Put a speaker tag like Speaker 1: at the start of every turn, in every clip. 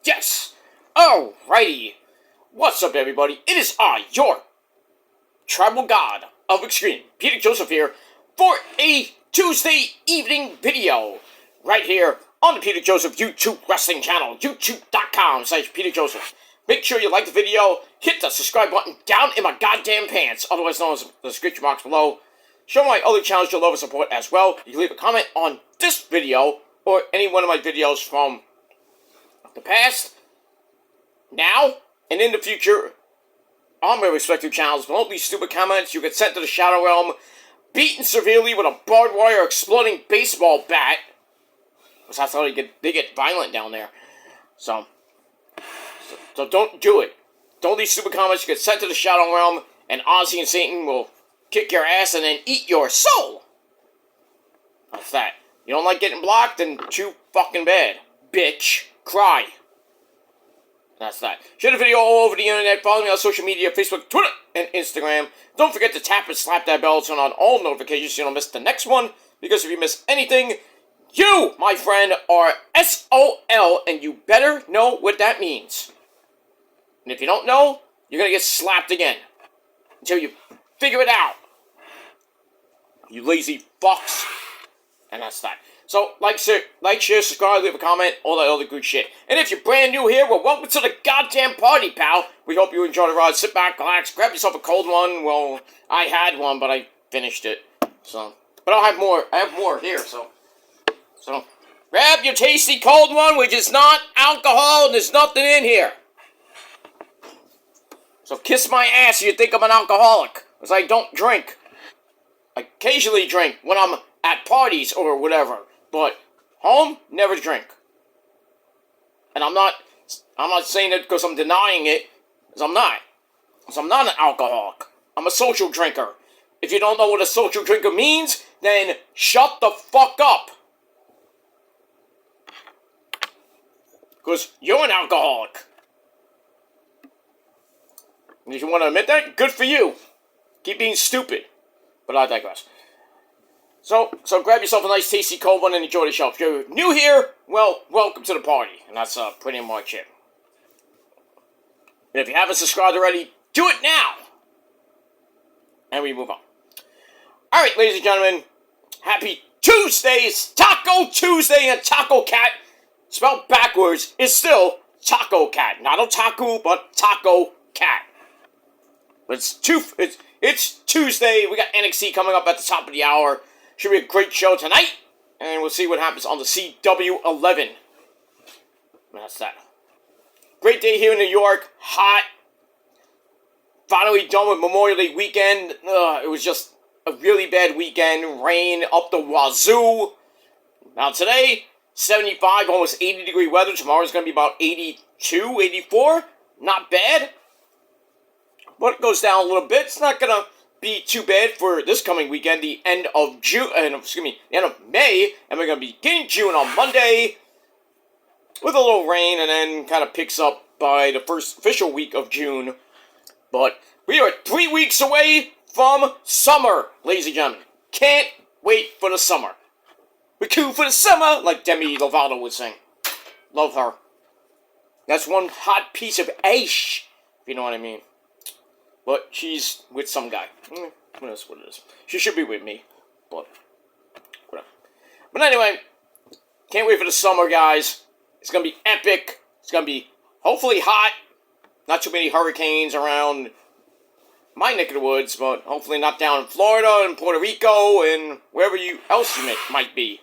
Speaker 1: Yes! Alrighty! What's up, everybody? It is I, your tribal god of extreme, Peter Joseph here, for a Tuesday evening video, right here on the Peter Joseph YouTube Wrestling channel, youtube.com/Peter Joseph. Make sure you like the video, hit the subscribe button down in my goddamn pants, otherwise known as the description box below. Show my other channels your love and support as well. You can leave a comment on this video, or any one of my videos from the past, now, and in the future, on my respective channels. But don't leave stupid comments. You get sent to the Shadow Realm, beaten severely with a barbed wire exploding baseball bat. Because that's how they get violent down there. So don't do it. Don't leave stupid comments. You get sent to the Shadow Realm, and Ozzy and Satan will kick your ass and then eat your soul. That's that. You don't like getting blocked? Then too fucking bad. Bitch. Cry. That's that. Share the video all over the internet. Follow me on social media, Facebook, Twitter, and Instagram. Don't forget to tap and slap that bell to turn on all notifications so you don't miss the next one. Because if you miss anything, you, my friend, are SOL, and you better know what that means. And if you don't know, you're going to get slapped again. Until you figure it out. You lazy fucks. And that's that. So, like, share, subscribe, leave a comment, all that other good shit. And if you're brand new here, well, welcome to the goddamn party, pal. We hope you enjoy the ride. Sit back, relax, grab yourself a cold one. Well, I had one, but I finished it. So, but I'll have more. I have more here, so grab your tasty cold one, which is not alcohol, and there's nothing in here. So kiss my ass if you think I'm an alcoholic, because I don't drink. I occasionally drink when I'm at parties or whatever. But home, never drink. And I'm not saying it because I'm denying it, because I'm not. Because I'm not an alcoholic. I'm a social drinker. If you don't know what a social drinker means, then shut the fuck up. Because you're an alcoholic. And if you want to admit that, good for you. Keep being stupid. But I digress. So grab yourself a nice tasty cold one and enjoy the show. If you're new here, well, welcome to the party. And that's pretty much it. And if you haven't subscribed already, do it now. And we move on. Alright, ladies and gentlemen, happy Tuesdays, Taco Tuesday, and Taco Cat, spelled backwards, is still Taco Cat. Not otaku, but Taco Cat. But it's Tuesday. We got NXT coming up at the top of the hour. Should be a great show tonight, and we'll see what happens on the CW11. That's that. Great day here in New York. Hot. Finally done with Memorial Day weekend. It was just a really bad weekend. Rain up the wazoo. Now today, 75, almost 80-degree weather. Tomorrow's going to be about 82, 84. Not bad. But it goes down a little bit. It's not going to be too bad for this coming weekend, the end of the end of May, and we're going to be beginning June on Monday, with a little rain, and then kind of picks up by the first official week of June. But we are 3 weeks away from summer, ladies and gentlemen. Can't wait for the summer. We're cool for the summer, like Demi Lovato would sing. Love her. That's one hot piece of ash, if you know what I mean. But she's with some guy. That's what it is. She should be with me. But whatever. But anyway, can't wait for the summer, guys. It's going to be epic. It's going to be hopefully hot. Not too many hurricanes around my neck of the woods. But hopefully not down in Florida and Puerto Rico and wherever else you might be.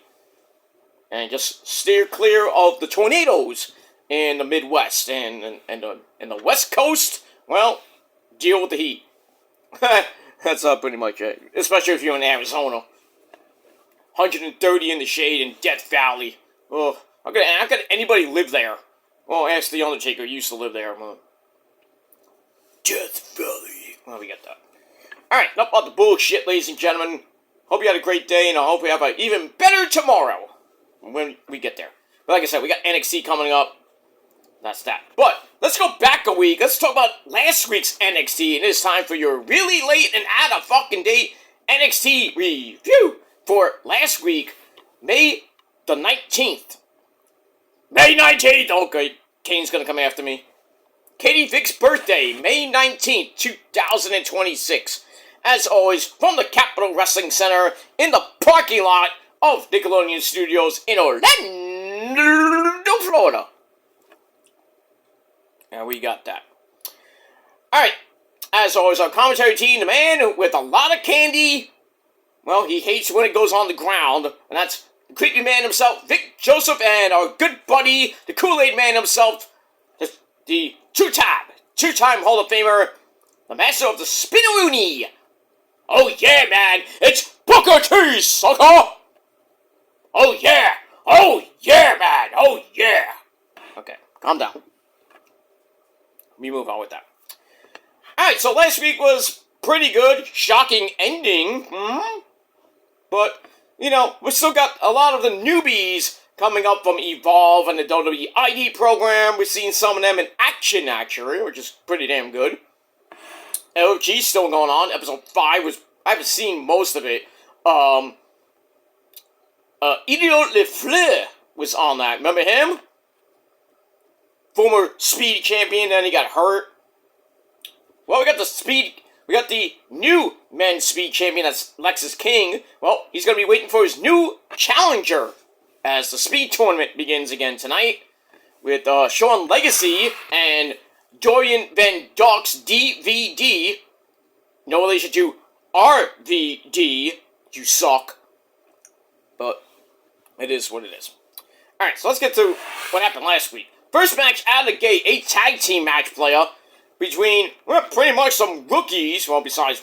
Speaker 1: And just steer clear of the tornadoes in the Midwest. And the West Coast, well, deal with the heat. That's pretty much it. Especially if you're in Arizona. 130 in the shade in Death Valley. Oh, how could anybody live there? Well, ask the Undertaker. He used to live there. Death Valley. Well, we got that. Alright, enough about the bullshit, ladies and gentlemen. Hope you had a great day, and I hope we have an even better tomorrow when we get there. But like I said, we got NXT coming up. That's that. But let's go back a week. Let's talk about last week's NXT. And it's time for your really late and out of fucking date NXT review for last week, May the 19th. May 19th! Okay, Kane's gonna come after me. Katie Vick's birthday, May 19th, 2026. As always, from the Capitol Wrestling Center in the parking lot of Nickelodeon Studios in Orlando, Florida. And we got that. Alright, as always, our commentary team, the man with a lot of candy. Well, he hates when it goes on the ground, and that's the creepy man himself, Vic Joseph, and our good buddy, the Kool-Aid man himself, the two-time Hall of Famer, the master of the Spinaroonie. Oh yeah, man, it's Booker T, sucker! Oh yeah, man, oh yeah! Okay, calm down. Let me move on with that. Alright, so last week was pretty good, shocking ending, but, you know, we still got a lot of the newbies coming up from Evolve and the WWE ID program. We've seen some of them in action, actually, which is pretty damn good. LFG's still going on. Episode 5 was, I haven't seen most of it. Idiot Le Fleur was on that. Remember him? Former Speed champion, then he got hurt. Well, we got the new men's Speed champion, that's Lexus King. Well, he's going to be waiting for his new challenger as the Speed tournament begins again tonight with Sean Legacy and Dorian Van Dock's DVD. No relation to RVD. You suck. But it is what it is. Alright, so let's get to what happened last week. First match out of the gate, a tag team match player between, well, pretty much some rookies, besides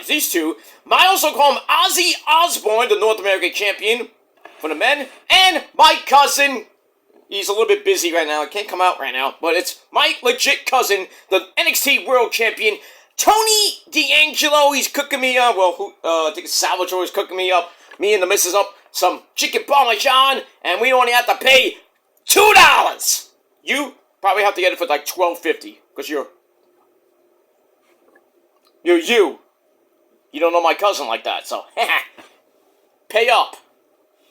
Speaker 1: these two. I also call him Ozzy Osbourne, the North American champion for the men, and my cousin. He's a little bit busy right now, I can't come out right now, but it's my legit cousin, the NXT World Champion, Tony D'Angelo. He's cooking me up, I think Salvatore is cooking me up, me and the missus up, some chicken parmesan, and we only have to pay $2. You probably have to get it for like $12.50, because you're you. You don't know my cousin like that, so pay up.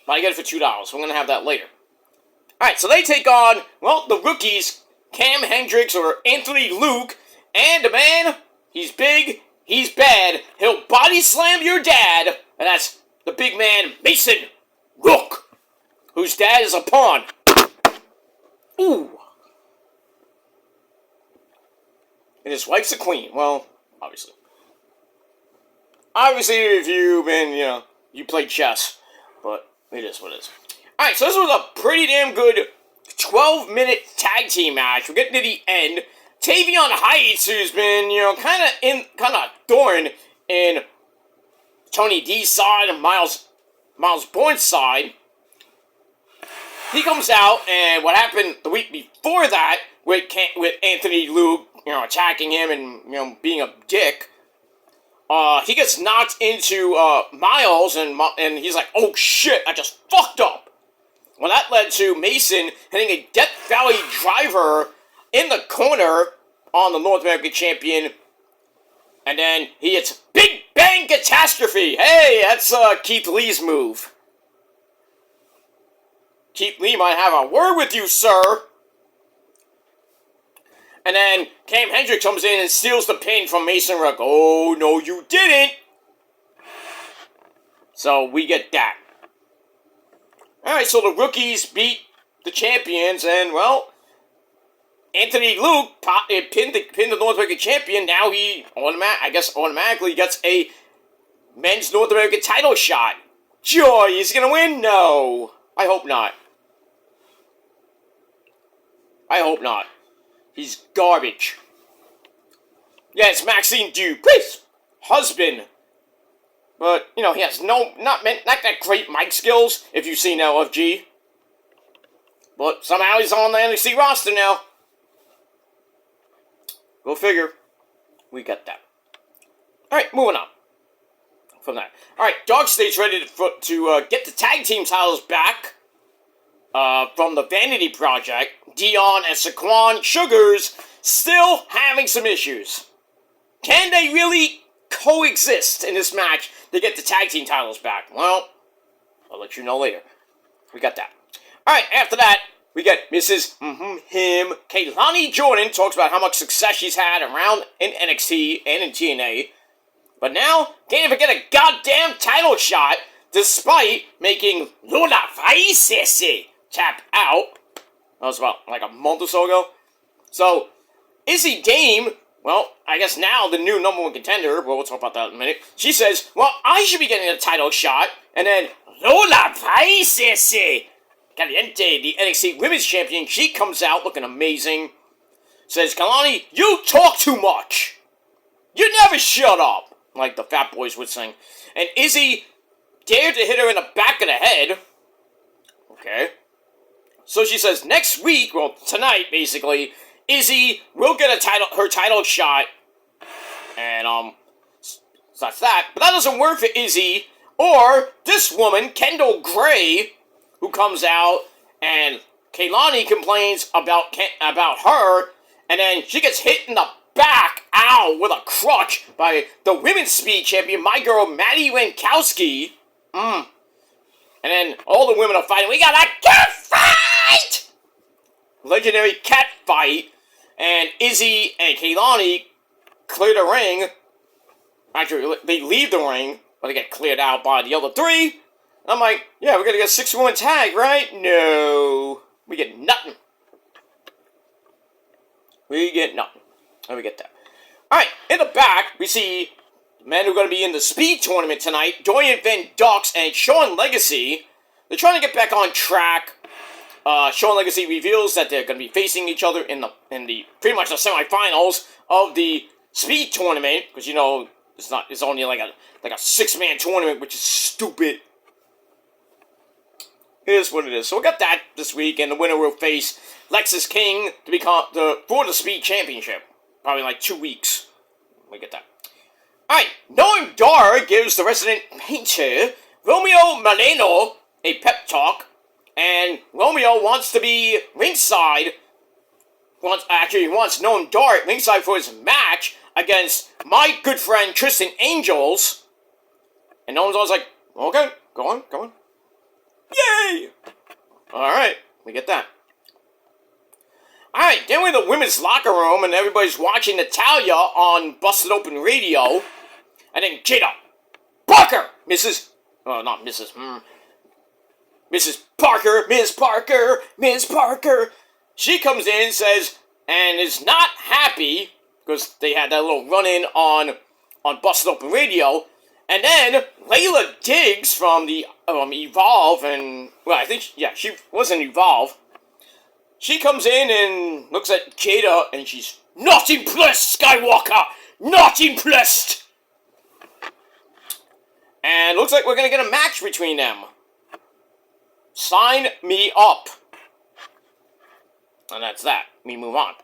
Speaker 1: But I get it for $2. We're going to have that later. Alright, so they take on, well, the rookies, Cam Hendricks or Anthony Luke, and the man, he's big, he's bad, he'll body slam your dad, and that's the big man, Mason Rook, whose dad is a pawn. Ooh. And his wife's a queen. Well, obviously. Obviously, if you've been, you play chess. But it is what it is. Alright, so this was a pretty damn good 12-minute tag team match. We're getting to the end. Tavion Heights, who's been, kind of thorn in Tony D's side and Miles Bourne's side. He comes out, and what happened the week before that with Anthony Luke, attacking him and, being a dick, he gets knocked into Miles, and he's like, oh shit, I just fucked up. Well, that led to Mason hitting a Death Valley driver in the corner on the North American champion, and then he hits Big Bang Catastrophe. Hey, that's Keith Lee's move. Keith Lee might have a word with you, sir. And then Cam Hendricks comes in and steals the pin from Mason Rook. Oh, no, you didn't. So we get that. Alright, so the rookies beat the champions, and, well, Anthony Luke pinned the North American champion. Now he, automatically gets a men's North American title shot. Joy, he's going to win? No. I hope not. He's garbage. Yeah, it's Maxine Dupree's husband. But, he has not that great mic skills, if you've seen LFG. But somehow he's on the NXT roster now. Go figure. We got that. Alright, moving on from that. Alright, Dog State's ready to get the tag team titles back from the Vanity Project. Dion and Saquon Sugars still having some issues. Can they really coexist in this match to get the tag team titles back? Well, I'll let you know later. We got that. Alright, after that, we get Mrs. Kaylani Jordan talks about how much success she's had around in NXT and in TNA. But now, can't even get a goddamn title shot, despite making Lola Vaisese tap out. That was about like a month or so ago. So, Izzy Dame, well, I guess now the new number one contender, but we'll talk about that in a minute. She says, well, I should be getting a title shot. And then Lola Vaisese Caliente, the NXT Women's Champion, she comes out looking amazing. Says, Kalani, you talk too much. You never shut up. Like the Fat Boys would sing. And Izzy dared to hit her in the back of the head. Okay. So she says, next week, well, tonight, basically, Izzy will get her title shot. And, so that's that. But that doesn't work for Izzy. Or this woman, Kendall Gray, who comes out, and Kaylani complains about her, and then she gets hit in the back, ow, with a crutch by the women's speed champion, my girl, Maddie Wankowski. And then all the women are fighting. We got a cat fight! Legendary cat fight. And Izzy and Kaylani clear the ring. Actually, they leave the ring, but they get cleared out by the other three. And I'm like, yeah, we're gonna get a 6-woman tag, right? No. We get nothing. We get nothing. Let me get that. Alright, in the back, we see the men who are going to be in the speed tournament tonight, Dorian Van Dux and Sean Legacy. They're trying to get back on track. Sean Legacy reveals that they're going to be facing each other in the pretty much the semifinals of the speed tournament, because you know it's only like a 6-man tournament, which is stupid. It is what it is. So we got that this week, and the winner will face Lexis King for the speed championship. Probably like 2 weeks. We get that. Alright, Noam Dar gives the resident painter, Romeo Moreno, a pep talk. And Romeo wants to be ringside. Wants Noam Dar at ringside for his match against my good friend Tristan Angels. And Noam Dar's like, okay, go on. Yay! Alright, we get that. Alright, then we're in the women's locker room, and everybody's watching Natalya on Busted Open Radio. And then Jada Parker, Mrs. Parker. She comes in, says, and is not happy, because they had that little run-in on Busted Open Radio. And then Layla Diggs from the Evolve, and, well, I think, she was in Evolve. She comes in and looks at Jada, and she's not impressed, Skywalker! Not impressed! And looks like we're gonna get a match between them. Sign me up. And that's that. We move on.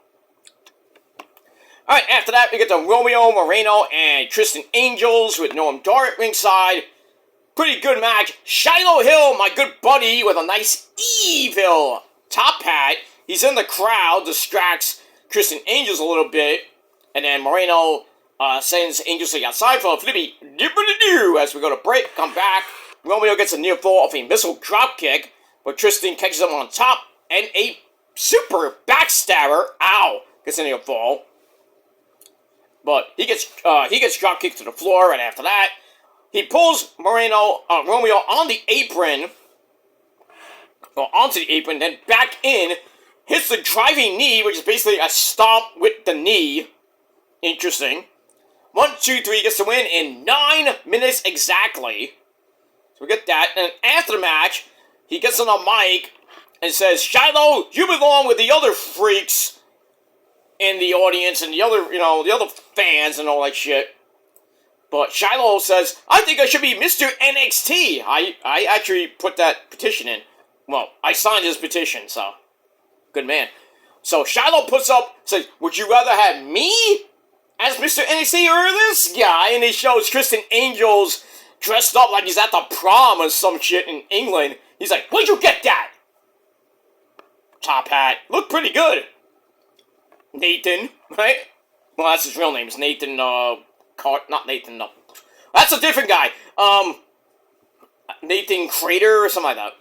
Speaker 1: Alright, after that, we get the Romeo Moreno and Tristan Angels with Noam Dar at ringside. Pretty good match. Shiloh Hill, my good buddy, with a nice evil top hat. He's in the crowd, distracts Tristan Angels a little bit, and then Moreno sends Angels to the outside for a flippy dip-a-doo as we go to break, come back. Romeo gets a near fall off a missile drop kick, but Tristan catches him on top, and a super backstabber, ow, gets a near fall. But he gets drop kicked to the floor, and after that, he pulls Romeo on the apron, onto the apron, then back in, hits the driving knee, which is basically a stomp with the knee. Interesting. 1, 2, 3 gets the win in 9 minutes exactly. So we get that. And after the match, he gets on the mic and says, Shiloh, you belong with the other freaks in the audience and the other fans and all that shit. But Shiloh says, I think I should be Mr. NXT. I actually put that petition in. Well, I signed his petition, so. Good man. So Shiloh puts up, says, would you rather have me as Mr. NXT or this guy? And he shows Tristan Angels dressed up like he's at the prom or some shit in England. He's like, where'd you get that? Top hat. Looked pretty good. Nathan, right? Well, that's his real name. It's Nathan, not Nathan, no. That's a different guy. Nathan Crater or something like that.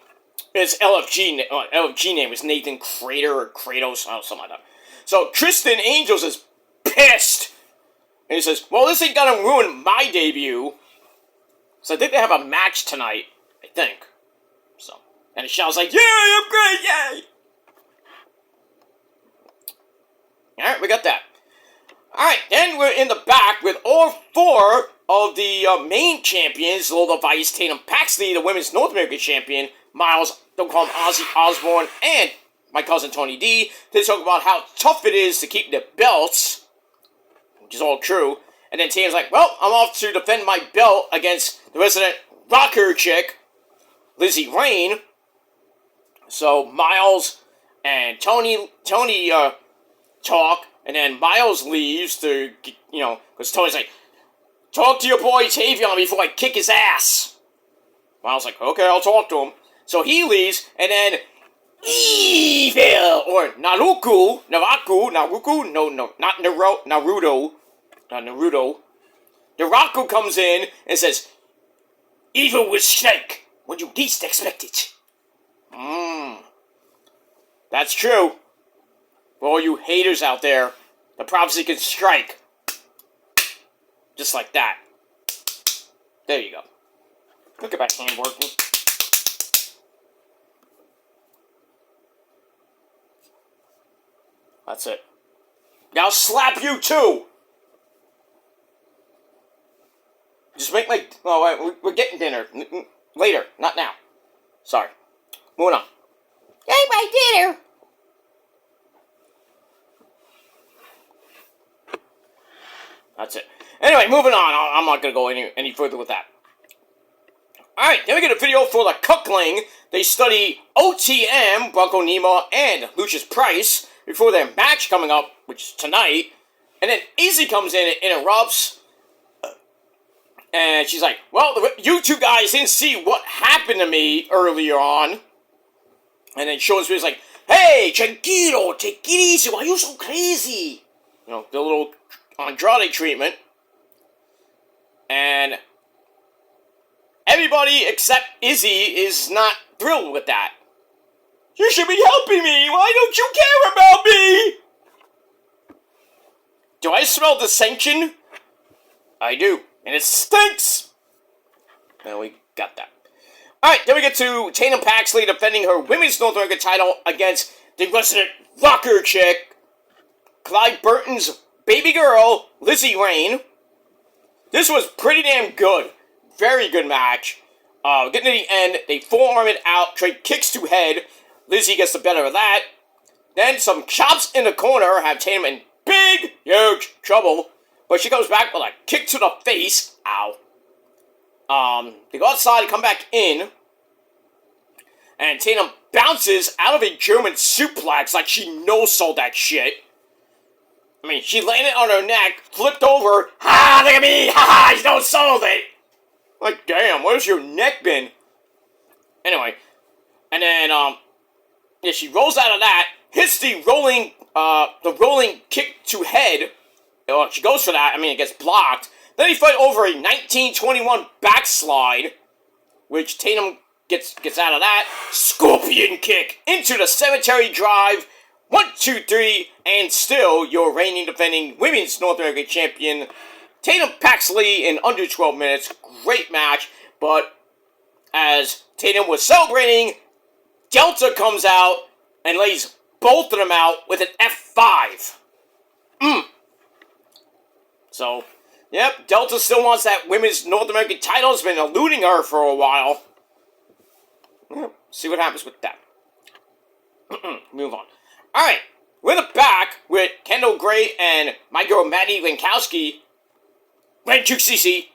Speaker 1: his LFG name was Nathan Crater or Kratos, something like that. So Tristan Angels is pissed. And he says, well, this ain't gonna ruin my debut. So I think they have a match tonight, I think. So, and Michelle's like, yeah, I'm great, yay! Alright, we got that. Alright, then we're in the back with all four of the main champions, Lola Vice, Tatum Paxley, the Women's North American Champion, Miles, don't call him Ozzy Osbourne, and my cousin Tony D, to talk about how tough it is to keep the belts, which is all true. And then Tatum's like, well, I'm off to defend my belt against the resident rocker chick, Lizzie Rain. So Miles and Tony talk, and then Miles leaves to, because Tony's like, talk to your boy Tavion before I kick his ass. Miles like, okay, I'll talk to him. So he leaves, and then Evil, or Naruto, no, not Naruto, Naruto comes in and says, Evil will strike when you least expect it. That's true. For all you haters out there, the prophecy can strike. Just like that. There you go. Look at my hand working. That's it. Now I'll slap you too! Just make my... Oh, we're getting dinner. Later, not now. Sorry. Moving on. Hey, my dinner! That's it. Anyway, moving on. I'm not going to go any further with that. Alright, then we get a video for the Cuckling. They study OTM, Bronco Nemo, and Lucius Price before their match coming up, which is tonight. And then Izzy comes in and interrupts. And she's like, well, you two guys didn't see what happened to me earlier on. And then Sean Spears like, hey, tranquilo, take it easy, why are you so crazy? The little Andrade treatment. And everybody except Izzy is not thrilled with that. You should be helping me, why don't you care about me? Do I smell dissension? I do. And it stinks! And we got that. Alright, then we get to Tatum Paxley defending her Women's North American title against the resident rocker chick, Clyde Burton's baby girl, Lizzie Rain. This was pretty damn good. Very good match. Getting to the end, they forearm it out, trade kicks to head. Lizzie gets the better of that. Then some chops in the corner have Tatum in big, huge trouble. But she comes back with a kick to the face. Ow. They go outside and come back in. And Tatum bounces out of a German suplex like she no-sold that shit. I mean, she landed on her neck, flipped over. Ha! Look at me! Ha ha! You no-sold it! Like, damn, where's your neck been? Anyway. And then, yeah, she rolls out of that, hits the rolling kick to head. She goes for that. I mean, it gets blocked. Then they fight over a 1921 backslide, which Tatum gets out of that. Scorpion kick into the cemetery drive. 1, 2, 3, and still your reigning defending Women's North American Champion, Tatum Paxley, in under 12 minutes. Great match, but as Tatum was celebrating, Delta comes out and lays both of them out with an F5. So, yep, Delta still wants that Women's North American title. Has been eluding her for a while. See what happens with that. Move on. Alright, we're in the back with Kendall Gray and my girl Maddie Lankowski. CC.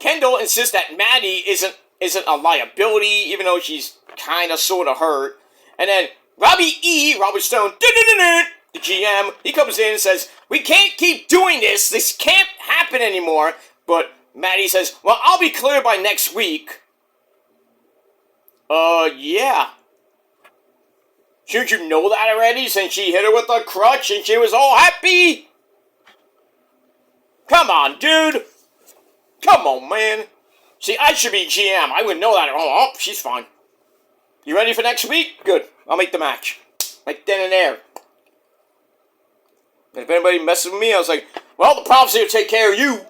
Speaker 1: Kendall insists that Maddie isn't a liability, even though she's kind of sort of hurt. And then Robert Stone, the GM, he comes in and says, we can't keep doing this. This can't happen anymore. But Maddie says, well, I'll be clear by next week. Yeah. Shouldn't you know that already, since she hit her with a crutch and she was all happy? Come on, dude. Come on, man. See, I should be GM. I would know that. Oh, she's fine. You ready for next week? Good. I'll make the match. Right then and there. And if anybody messes with me, I was like, well, the prophecy will take care of you.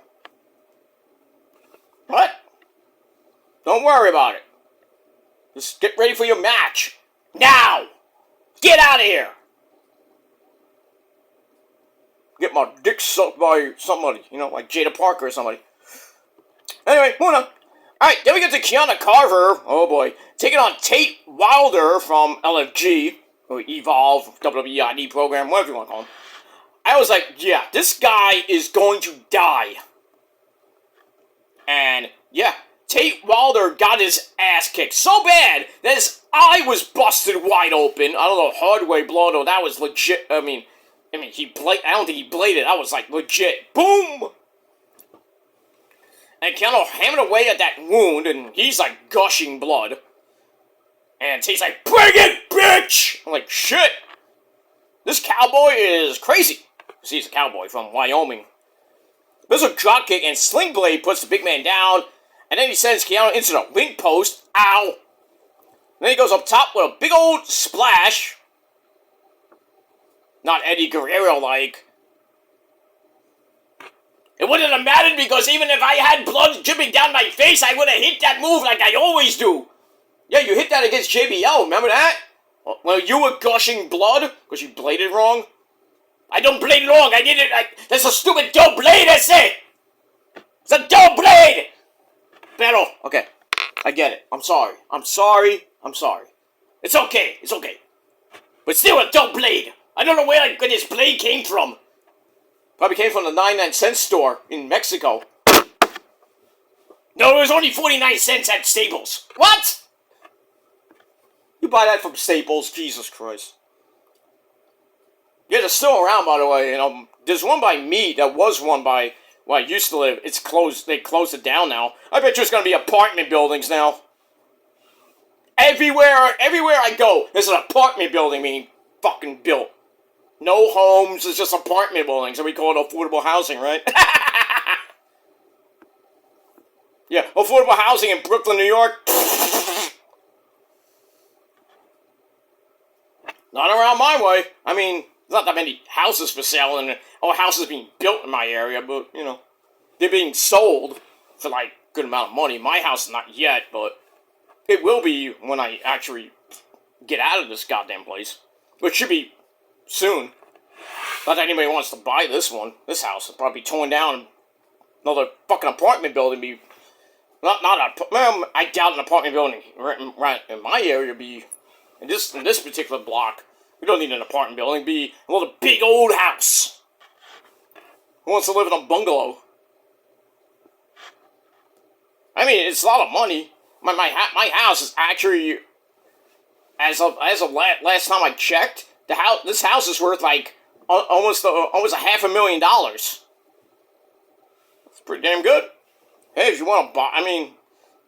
Speaker 1: What? Don't worry about it. Just get ready for your match. Now! Get out of here! Get my dick sucked by somebody, like Jada Parker or somebody. Anyway, moving on. Alright, then we get to Kiana Carver, oh boy, taking on Tate Wilder from LFG, or Evolve, WWE ID program, whatever you want to call him. I was like, yeah, this guy is going to die. And, yeah, Tate Wilder got his ass kicked so bad that his eye was busted wide open. I don't know, hard way blow, though, that was legit. I don't think he bladed. I was like, legit. Boom! And Keanu hammering away at that wound, and he's like gushing blood. And Tate's like, bring it, bitch! I'm like, shit! This cowboy is crazy. See, he's a cowboy from Wyoming. There's a dropkick, and Sling Blade puts the big man down, and then he sends Keanu into the ring post. Ow! And then he goes up top with a big old splash. Not Eddie Guerrero-like. It wouldn't have mattered because even if I had blood dripping down my face, I would have hit that move like I always do. Yeah, you hit that against JBL, remember that? Well, you were gushing blood because you bladed wrong. I don't blade wrong, I did it like, that's a stupid dull blade, that's it! It's a dull blade! Pero, okay, I get it. I'm sorry. It's okay. But still a dull blade. I don't know where this blade came from. Probably came from the 99-cent store in Mexico. No, it was only 49 cents at Staples. What? You buy that from Staples? Jesus Christ. Yeah, they're still around, by the way. There's one by me that was one by where I used to live. It's closed. They closed it down now. I bet you it's going to be apartment buildings now. Everywhere I go, there's an apartment building being fucking built. No homes, it's just apartment buildings, and we call it affordable housing, right? Yeah, affordable housing in Brooklyn, New York. Not around my way. There's not that many houses for sale, and houses being built in my area, but, they're being sold for, like, a good amount of money. My house is not yet, but it will be when I actually get out of this goddamn place. Which should be soon. Not that anybody wants to buy this house will probably be torn down. Another fucking apartment building be... I doubt an apartment building right in my area be... In this particular block, we don't need an apartment building. Be another big old house. Who wants to live in a bungalow? It's a lot of money. My house is actually... As of last time I checked, this house is worth like almost $500,000. That's pretty damn good. Hey, if you want to buy,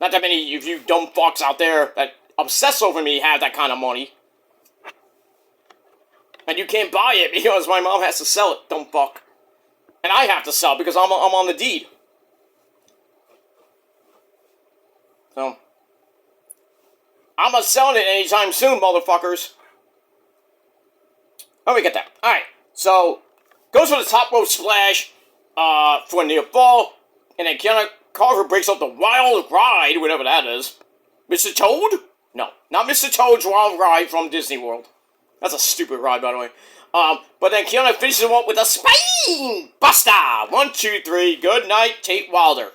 Speaker 1: not that many of you dumb fucks out there that obsess over me have that kind of money, and you can't buy it because my mom has to sell it, dumb fuck, and I have to sell because I'm on the deed. So. I'm not selling it anytime soon, motherfuckers. Let me get that. Alright, so, goes for the top rope splash for a near fall, and then Kiana Carver breaks up the Wild Ride, whatever that is. Mr. Toad? No, not Mr. Toad's Wild Ride from Disney World. That's a stupid ride, by the way. But then Kiana finishes him up with a Spine Buster! 1, 2, 3, good night, Tate Wilder.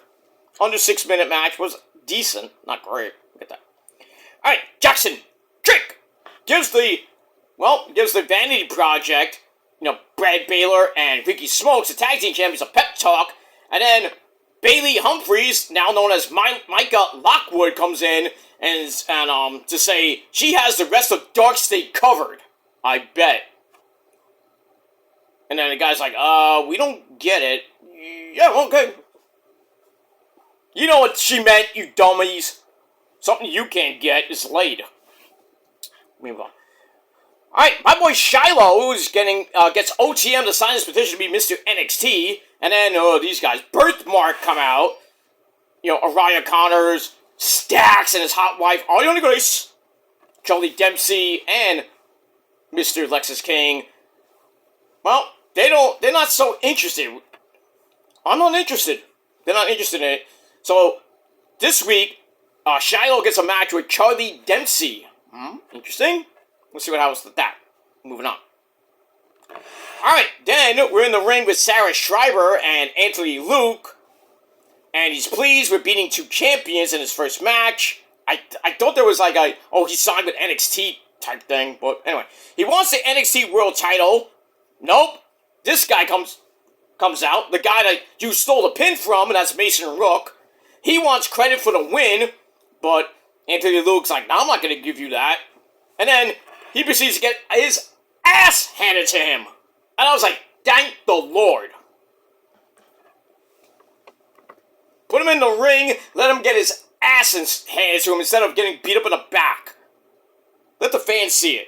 Speaker 1: Under 6-minute match was decent, not great. Look at that. Alright, Jackson Trick gives the Vanity Project, Brad Baylor and Ricky Smokes, the tag team champions, a pep talk, and then Bailey Humphries, now known as Micah Lockwood, comes in and to say she has the rest of Dark State covered. I bet. And then the guy's like, we don't get it. Yeah, okay. You know what she meant, you dummies. Something you can't get is laid. Move on. Alright, my boy Shiloh is gets OTM to sign his petition to be Mr. NXT. And then, these guys, Birthmark come out. Araya Connors, Stax, and his hot wife, Ariana Grace, Charlie Dempsey and Mr. Lexus King, well, they're not so interested. I'm not interested. They're not interested in it. So, this week, Shiloh gets a match with Charlie Dempsey. Interesting. Let's see what happens with that. Moving on. Alright, then we're in the ring with Sarah Schreiber and Anthony Luke. And he's pleased with beating 2 champions in his first match. I thought there was like he signed with NXT type thing. But anyway, he wants the NXT World title. Nope. This guy comes out. The guy that you stole the pin from, and that's Mason Rook. He wants credit for the win. But Anthony Luke's like, no, I'm not going to give you that. And then he proceeds to get his ass handed to him. And I was like, thank the Lord. Put him in the ring, let him get his ass handed to him instead of getting beat up in the back. Let the fans see it.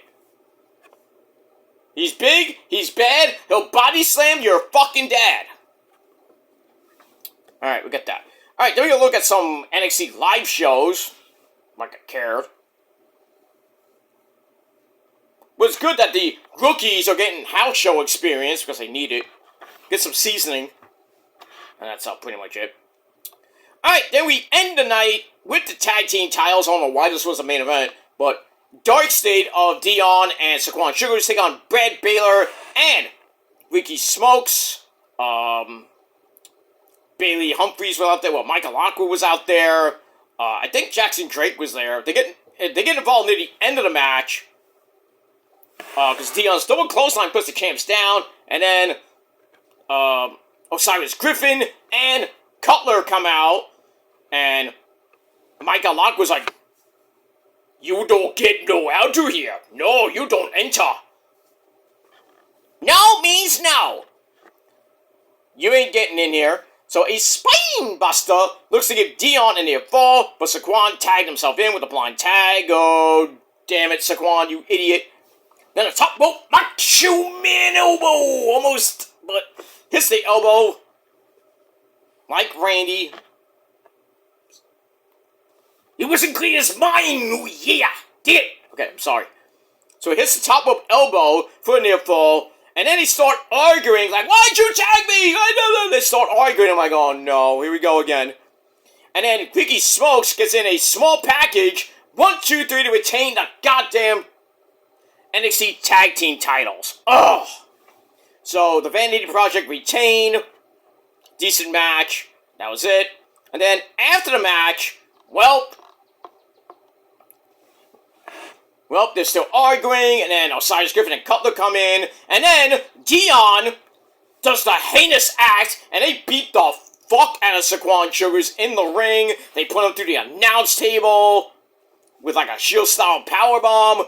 Speaker 1: He's big, he's bad, he'll body slam your fucking dad. Alright, we got that. Alright, then we're gonna look at some NXT live shows. Like I cared. But it's good that the rookies are getting house show experience because they need it. Get some seasoning. And that's pretty much it. Alright, then we end the night with the tag team titles. I don't know why this was the main event, but Dark State of Dion and Saquon Sugars take on Brad Baylor and Ricky Smokes. Bailey Humphries was out there. Well, Michael Aqua was out there. I think Jackson Drake was there. They get involved near the end of the match. Because Dion's double clothesline puts the champs down. And then Osiris Griffin and Cutler come out. And Michael Aqua was like, you don't get no out of here. No, you don't enter. No means no. You ain't getting in here. So a spine buster looks to give Dion a near fall, but Saquon tagged himself in with a blind tag. Oh, damn it, Saquon, you idiot. Then a top rope Macho Man elbow. Almost, but hits the elbow. Like Randy. It wasn't clean as mine. Oh, yeah. Did it. Okay, I'm sorry. So he hits the top rope elbow for a near fall. And then they start arguing, like, why'd you tag me? They start arguing. I'm like, oh no, here we go again. And then Ricky Smokes gets in a small package, 1, 2, 3 to retain the goddamn NXT Tag Team titles. Ugh. So the Vanity Project retain. Decent match. That was it. And then after the match, well, they're still arguing, and then Osiris Griffin and Cutler come in, and then Dion does the heinous act, and they beat the fuck out of Saquon Sugars in the ring. They put him through the announce table with like a Shield-style powerbomb.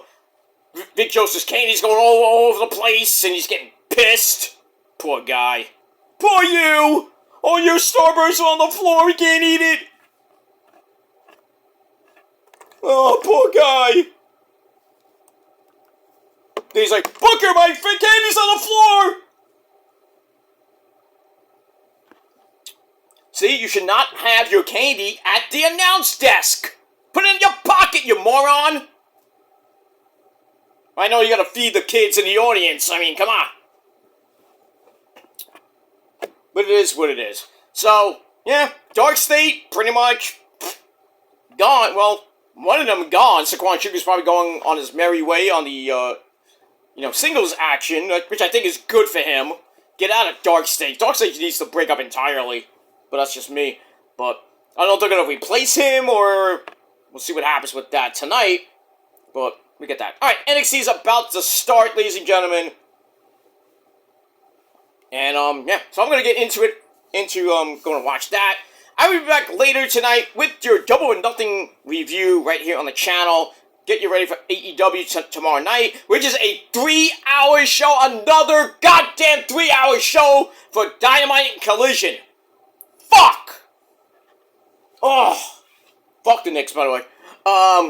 Speaker 1: Vic Joseph's Candy's going all over the place, and he's getting pissed. Poor guy. Poor you! All your Starbursts are on the floor, he can't eat it! Oh, poor guy! He's like, Booker, my candy's on the floor! See, you should not have your candy at the announce desk. Put it in your pocket, you moron! I know you gotta feed the kids in the audience. I mean, come on. But it is what it is. So, yeah, Dark State, pretty much gone. Well, one of them gone. Saquon Sugar's probably going on his merry way on the, singles action, which I think is good for him. Get out of Dark State. Dark State needs to break up entirely. But that's just me. But I don't know if they're going to replace him, or we'll see what happens with that tonight. But we get that. Alright, NXT is about to start, ladies and gentlemen. And, so I'm going to get into it, going to watch that. I will be back later tonight with your Double or Nothing review right here on the channel. Get you ready for AEW tomorrow night, which is a 3-hour show. Another goddamn 3-hour show for Dynamite and Collision. Fuck! Oh. Fuck the Knicks, by the way.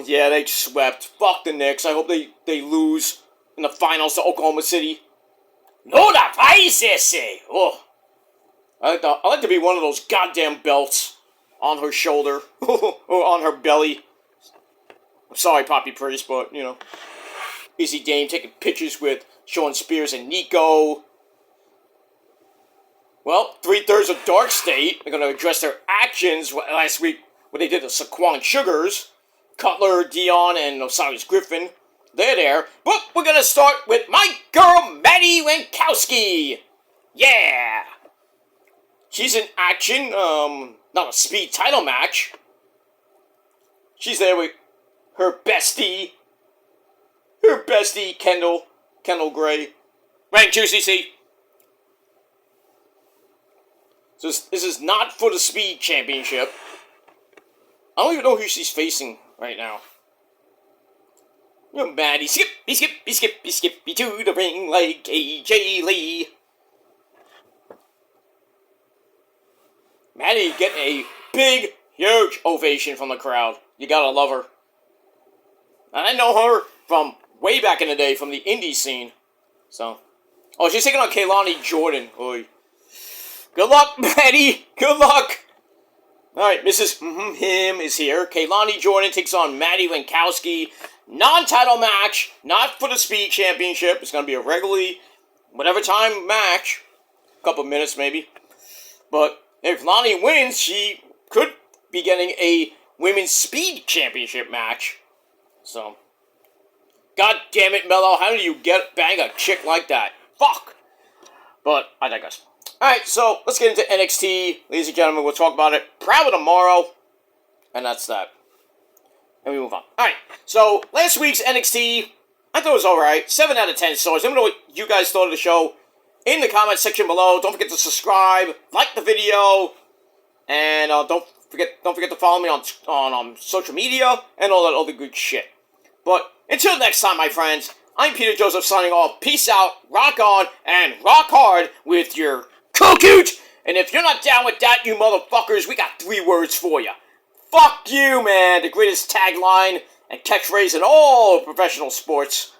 Speaker 1: Yeah, they swept. Fuck the Knicks. I hope they lose in the finals to Oklahoma City. No la países! Oh. I like to be one of those goddamn belts on her shoulder. Or on her belly. I'm sorry, Poppy Priest, but, you know. Easy Dame taking pictures with Sean Spears and Nico. Well, 3/3 of Dark State are going to address their actions last week when they did the Saquon Sugars. Cutler, Dion, and Osiris Griffin. They're there. But we're going to start with my girl, Maddie Winkowski. Yeah! She's in action. Not a speed title match. She's there with her bestie. Kendall Gray. Rank Juicy C. So this is not for the Speed Championship. I don't even know who she's facing right now. You know, Maddie, skip to the ring like AJ Lee. Maddie getting a big, huge ovation from the crowd. You gotta love her. And I know her from way back in the day from the indie scene. So, oh, she's taking on Kaylani Jordan. Oy. Good luck, Maddie. Good luck. All right, Mrs. Him is here. Kaylani Jordan takes on Maddie Winkowski. Non-title match, not for the Speed Championship. It's going to be a regularly, whatever time match. A couple minutes, maybe. But if Lonnie wins, she could be getting a Women's Speed Championship match. So, God damn it, Mello. How do you bang a chick like that? Fuck. But I digress. Alright, so let's get into NXT. Ladies and gentlemen, we'll talk about it probably tomorrow. And that's that. And we move on. Alright, so last week's NXT, I thought it was alright. 7 out of 10 stars. Let me know what you guys thought of the show in the comment section below. Don't forget to subscribe, like the video, and don't forget to follow me on social media and all that other good shit. But until next time, my friends, I'm Peter Joseph signing off. Peace out, rock on, and rock hard with your cookoot. And if you're not down with that, you motherfuckers, we got 3 words for you. Fuck you, man. The greatest tagline and catchphrase in all professional sports.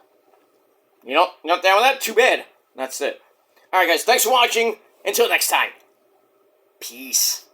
Speaker 1: You know, you're not down with that? Too bad. That's it. Alright, guys, thanks for watching. Until next time. Peace.